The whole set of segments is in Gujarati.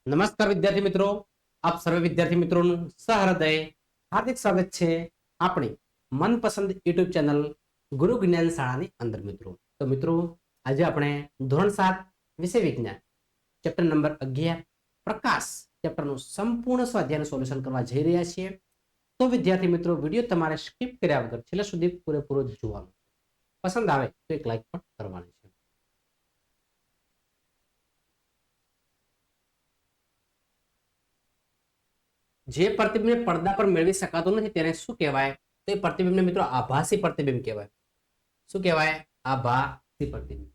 નમસ્કાર વિદ્યાર્થી મિત્રો, આપ સર્વે વિદ્યાર્થી મિત્રોનું સહૃદય હાર્દિક સ્વાગત છે આપણી મનપસંદ યુટ્યુબ ચેનલ ગુરુ જ્ઞાન શાળાની અંદર. તો મિત્રો, આજે આપણે ધોરણ 7 વિષય વિજ્ઞાન ચેપ્ટર નંબર 11 પ્રકાશ ચેપ્ટરનું સંપૂર્ણ સ્વાધ્યાયનું સોલ્યુશન કરવા જઈ રહ્યા છીએ. તો વિદ્યાર્થી મિત્રો, વિડીયો તમારે સ્કીપ કર્યા વગર છેલ્લા સુધી પૂરેપૂરો જોવાનો. પસંદ આવે તો એક લાઈક પણ કરવાની છે. જે પ્રતિબિંબને પડદા પર મેળવી શકાતું નથી તેને શું કહેવાય? તો એ પ્રતિબિંબને મિત્રો આભાસી પ્રતિબિંબ કહેવાય. શું કહેવાય? આભાસી પ્રતિબિંબ.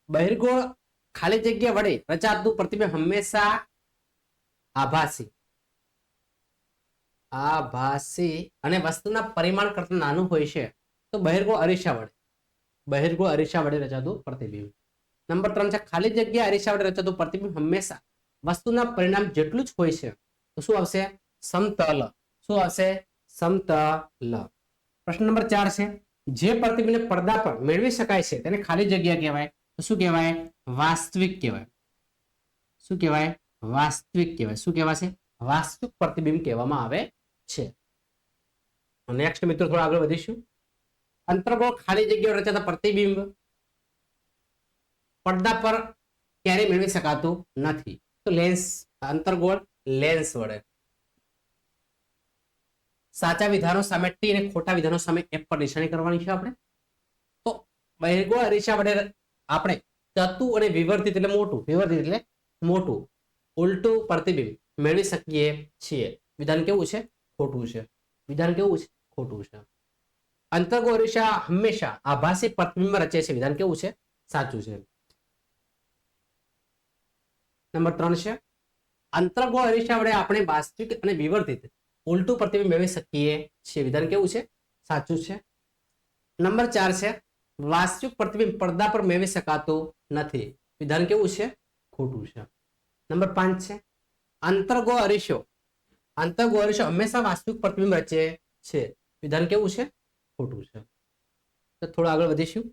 બહિર્ગોળ ખાલી જગ્યા વડે રચાતું પ્રતિબિંબ હંમેશા આભાસી અને વસ્તુના પરિમાણ કરતા નાનું હોય છે. તો બહિર્ગોળ અરીસા વડે રચાતું પ્રતિબિંબ. નંબર 3 છે ખાલી જગ્યા અરીસા વડે રચાતું પ્રતિબિંબ હંમેશા વસ્તુના પરિણામ જેટલું જ હોય છે. તો શું આવશે? સમતલ. શું આવશે? સમતલ. પ્રશ્ન નંબર 4 છે જે પ્રતિબિંબને પડદા પર મેળવી શકાય છે તેને ખાલી જગ્યા કહેવાય. તો શું કહેવાય? વાસ્તવિક કહેવાય. શું કહેવાય? વાસ્તવિક કહેવાય. શું કહેવાશે? વાસ્તવિક પ્રતિબિંબ કહેવામાં આવે છે. નેક્સ્ટ મિત્રો થોડા આગળ વધીશું. અંતર્ગોળ ખાલી જગ્યા રચાતા પ્રતિબિંબ પડદા પર ક્યારે મેળવી શકાતું નથી. તો લેન્સ, અંતર્ગોળ લેન્સ વડે. સાચા વિધાનો સામે ટી અને ખોટા વિધાનો સામે એફ પર નિશાની કરવાની છે આપણે. તો બહિર્ગોળ અરીસા વડે આપણે ચતુ અને વિવર્તિત એટલે મોટું, વિવર્તિત એટલે મોટું ઉલટું પ્રતિબિંબ મેળવી શકીએ છીએ. વિધાન કેવું છે? ખોટું છે. વિધાન કેવું છે? ખોટું છે. અંતર્ગોળ અરીસા હંમેશા આભાસી પ્રતિબિંબ રચે છે. વિધાન કેવું છે? સાચું છે. નંબર 3 છે અંતર્ગોળ અરીસા વડે આપણે વાસ્તવિક અને વિવર્તિત ઉલટું પ્રતિબિંબ મેળવી શકીએ છીએ. વિધાન કેવું છે? સાચું છે. નંબર 4 છે વાસ્તવિક પ્રતિબિંબ પડદા પર મેળવી શકાતું નથી. વિધાન કેવું છે? ખોટું છે. નંબર 5 છે અંતર્ગોળ અરીસો હંમેશા વાસ્તવિક પ્રતિબિંબ રચે છે. વિધાન કેવું છે? ખોટું છે. તો થોડું આગળ વધીશું.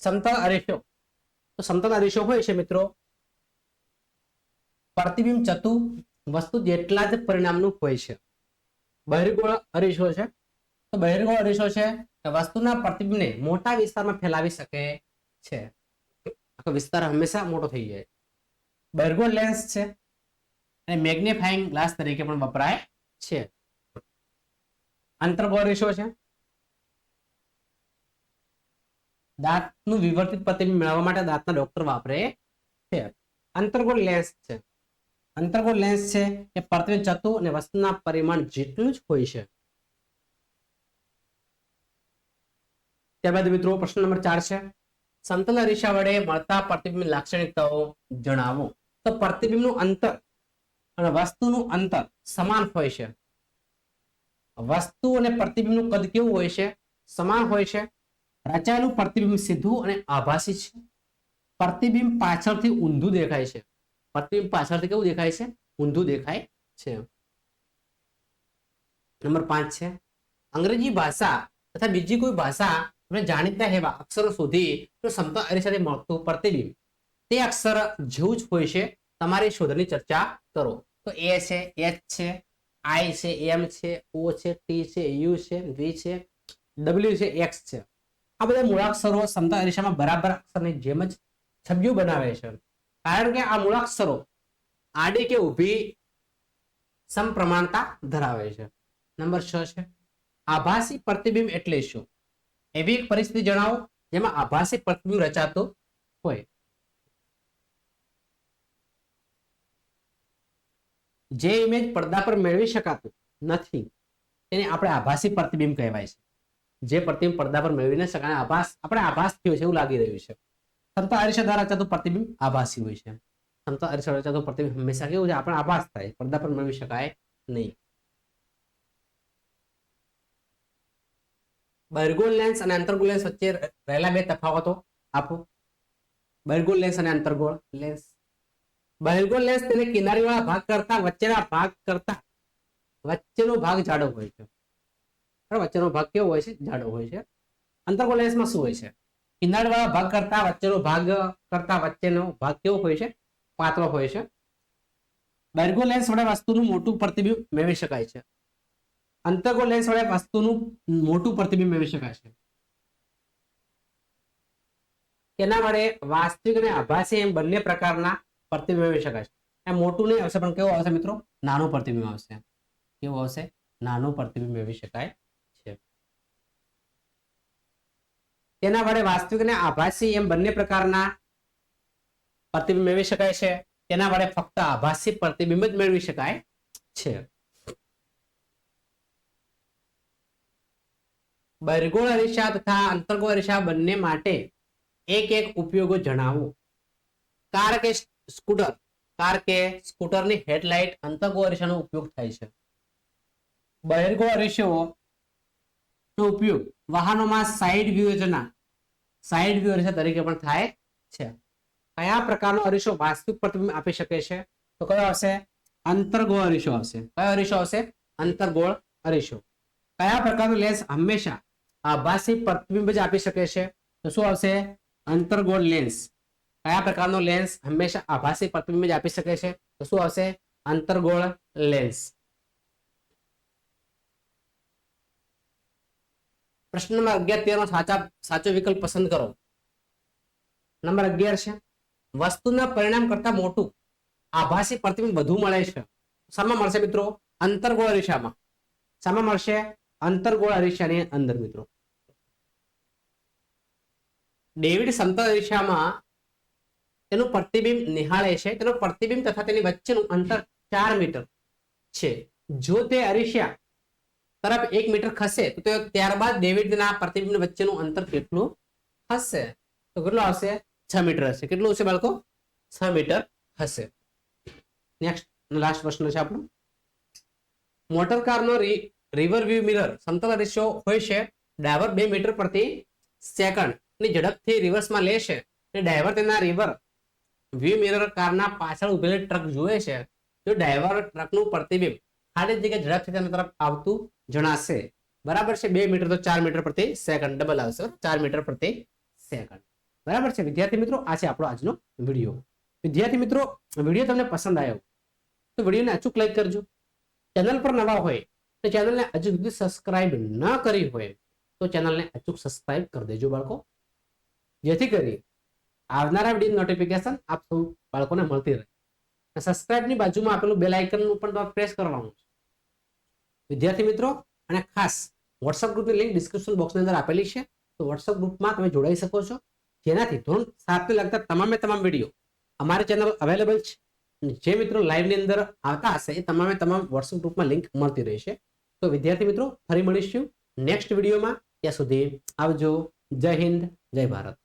સમતલ અરીસો. તો સમતલ અરીસો હોય છે મિત્રો પ્રતિબિંબ ચતુ વસ્તુ જેટલા જ પરિણામનું હોય છે. બહિર્ગોળ અરીસો છે તો બહિર્ગોળ અરીસો છે વસ્તુના પ્રતિબિંબને મોટા વિસ્તારમાં ફેલાવી શકે છે. આખો વિસ્તાર હંમેશા મોટો થઈ જાય. બહિર્ગોળ લેન્સ છે અને મેગ્નિફાઇંગ ગ્લાસ તરીકે પણ વપરાય છે. અંતર્ગોળ અરીસો છે દાંતનું વિવર્તિત પ્રતિબિંબ મેળવવા માટે દાંતના ડોક્ટર વાપરે છે. અંતર્ગોળ લેન્સ છે એ પ્રતિબિંબ ચતુ અને વસ્તુના પરિમાણ જેટલું જ હોય છે. ત્યારબાદ મિત્રો પ્રશ્ન નંબર 4 છે સમતલ અરીસા વડે મળતા પ્રતિબિંબ લાક્ષણિકતાઓ જણાવો. તો પ્રતિબિંબનું અંતર અને વસ્તુનું અંતર સમાન હોય છે. વસ્તુ અને પ્રતિબિંબનું કદ કેવું હોય છે? સમાન હોય છે. રચાયેલું પ્રતિબિંબ સીધું અને આભાસી છે. પ્રતિબિંબ પાછળથી ઊંધું દેખાય છે. પ્રતિબિંબ પાછળથી કેવું દેખાય છે? ઊંધું દેખાય છે. નંબર 5 છે અંગ્રેજી ભાષા તથા બીજી કોઈ ભાષા જાણીતા એવા અક્ષરો શોધી તો સમતલ અરીસાથી મળતું પ્રતિબિંબ તે અક્ષર જેવું જ હોય છે. તમારી શોધની ચર્ચા કરો. તો એ છે, એચ છે, આઈ છે, એમ છે, ઓ છે, ટી છે, યુ છે, વી છે, ડબલ્યુ છે, એક્સ છે. આ બધા મૂળાક્ષરો સમતલ અરીસામાં બરાબર અક્ષરની જેમ જ છબીઓ બનાવે છે. કારણ કે આ મૂળાક્ષરો આડી કે ઊભી સમપ્રમાણતા ધરાવે છે. નંબર 6 છે આભાસી પ્રતિબિંબ એટલે શું? એવી એક પરિસ્થિતિ જણાવો જેમાં આભાસી પ્રતિબિંબ રચાતું હોય. જે ઇમેજ પડદા પર મેળવી શકાતું નથી તેને આપણે આભાસી પ્રતિબિંબ કહેવાય છે. જે પ્રતિબિંબ પડદા પર મેળવી ન શકાય, આભાસ થયો છે એવું લાગી રહ્યું છે. સમતલ અરીસા દ્વારા રચાતું પ્રતિબિંબ આભાસી હોય છે. સમતલ અરીસા રચાતું પ્રતિબિંબ હંમેશા કેવું છે? આપણે આભાસ થાય, પડદા પર મેળવી શકાય નહીં. બહિર્ગોળ લેન્સ અને અંતર્ગોળ લેન્સ વચ્ચે રહેલા બે તફાવતો આપો. બહિર્ગોળ લેન્સ અને અંતર્ગોળ લેન્સ. બહિર્ગોળ લેન્સ તેને કિનારીવાળા ભાગ કરતા વચ્ચેનો ભાગ જાડો હોય છે. વચ્ચેનો ભાગ કેવો હોય છે? જાડો હોય છે. અંતર્ગોળ લેન્સમાં શું હોય છે? કિનારીવાળા ભાગ કરતા વચ્ચેનો ભાગ કેવો હોય છે? પાતળો હોય છે. બહિર્ગોળ લેન્સ વડે વસ્તુનું મોટું પ્રતિબિંબ મેળવી શકાય છે. અંતર્ગોળ લેન્સ વડે વસ્તુનું મોટું પ્રતિબિંબ મેળવી શકાય છે. તેના વડે વાસ્તવિક અને આભાસી એમ બંને પ્રકારના પ્રતિબિંબ મેળવી શકાય છે. આ મોટું નહીં આવશે, પણ કેવું આવશે મિત્રો? નાનું પ્રતિબિંબ આવશે. કેવું આવશે? નાનું પ્રતિબિંબ મેળવી શકાય છે. તેના વડે વાસ્તવિક અને આભાસી એમ બંને પ્રકારના પ્રતિબિંબ મેળવી શકાય છે. તેના વડે ફક્ત આભાસી પ્રતિબિંબ જ મેળવી શકાય છે. બહિર્ગોળ અરીસા તથા અંતર્ગોળ અરીસા બંને માટે એક એક ઉપયોગો જણાવો. કાર કે સ્કૂટરની હેડલાઇટ અંતર્ગોળ અરીસાનો ઉપયોગ થાય છે. બહિર્ગોળ અરીસાનો ઉપયોગ વાહનોમાં સાઇડ વ્યૂ અરીસા તરીકે પણ થાય છે. કયા પ્રકારનો અરીસો વાસ્તવિક પ્રતિબિંબ આપી શકે છે? તો કયો આવશે? અંતર્ગોળ અરીસો આવશે. કયો અરીસો આવશે? અંતર્ગોળ અરીસો. કયા પ્રકારનો લેન્સ હંમેશા આભાસી પ્રતિબિંબ જ આપી શકે છે? તો શું આવશે? અંતર્ગોળ લેન્સ. કયા પ્રકારનો લેન્સ હંમેશા આભાસી પ્રતિબિંબ જ આપી શકે છે? તો શું આવશે? અંતર્ગોળ લેન્સ. પ્રશ્ન નંબર 11 નો સાચો વિકલ્પ પસંદ કરો. નંબર 11 છે વસ્તુના પરિણામ કરતા મોટું આભાસી પ્રતિબિંબ વધુ મળે છે. શામાં મળશે મિત્રો? અંતર્ગોળ અરીસામાં. શામાં મળશે? અંતર્ગોળ અરીસાની અંદર મિત્રો. ડેવિડ સમતલ અરીસામાં તેનું પ્રતિબિંબ નિહાળે છે. તેનું પ્રતિબિંબ તથા તેની વચ્ચેનું અંતર 4 મીટર છે. જો તે અરીસા તરફ 1 મીટર ખસે તો ત્યારબાદ ડેવિડના પ્રતિબિંબ વચ્ચેનું અંતર કેટલું હશે? તો કેટલું આવશે? 6 મીટર હશે. કેટલું હશે બાળકો? 6 મીટર હશે. નેક્સ્ટ લાસ્ટ પ્રશ્ન છે આપણો. મોટર કારનો રિવર વ્યૂ મિરર સમતલ અરીસો હોય છે. ડ્રાઈવર 2 મીટર પ્રતિ સેકન્ડ ની ઝડપથી રિવર્સમાં લે છે. ડ્રાઈવર તેના રિવર વ્યૂ મિરર કારના પાછળ ઉભેલી ટ્રક જુએ છે. જો ડ્રાઈવર ટ્રકનું પ્રતિબિંબ ખાલી જગ્યાએ ઝડપથી તેના તરફ આવતું જણાશે. બરાબર છે? 2 મીટર તો 4 મીટર પ્રતિ સેકન્ડ ડબલ આવશે. 4 મીટર પ્રતિ સેકન્ડ. બરાબર છે વિદ્યાર્થી મિત્રો? આ છે આપણો આજનો વિડીયો. વિદ્યાર્થી મિત્રો, વિડીયો તમને પસંદ આવ્યો તો વિડીયોને અચૂક લાઈક કરજો. ચેનલ પર નવા હોય તો ચેનલને હજુ સુધી સબસ્ક્રાઇબ ન કરી હોય તો ચેનલને અચૂક સબસ્ક્રાઇબ કરી દેજો બાળકો, જેથી કરી આવનારા વિડીયો નોટિફિકેશન આપ સૌ બાળકોને મળતી રહે. સબસ્ક્રાઇબની બાજુમાં આપેલું બેલ આઇકનનું પણ પ્રેસ કરવાનું છે વિદ્યાર્થી મિત્રો. અને ખાસ વોટ્સઅપ ગ્રુપની લિંક ડિસ્ક્રિપ્શન બોક્સની અંદર આપેલી છે. તો વોટ્સઅપ ગ્રુપમાં તમે જોડાઈ શકો છો, જેનાથી ધોરણ 7 ને લગતા તમામ વિડીયો અમારી ચેનલ અવેલેબલ છે. જે મિત્રો લાઈવની અંદર આવતા હશે એ તમામ વોટ્સઅપ ગ્રુપમાં લિંક મળતી રહેશે. તો વિદ્યાર્થી મિત્રો, ફરી મળીશું નેક્સ્ટ વિડીયોમાં. ત્યાં સુધી આવજો. જય હિન્દ, જય ભારત.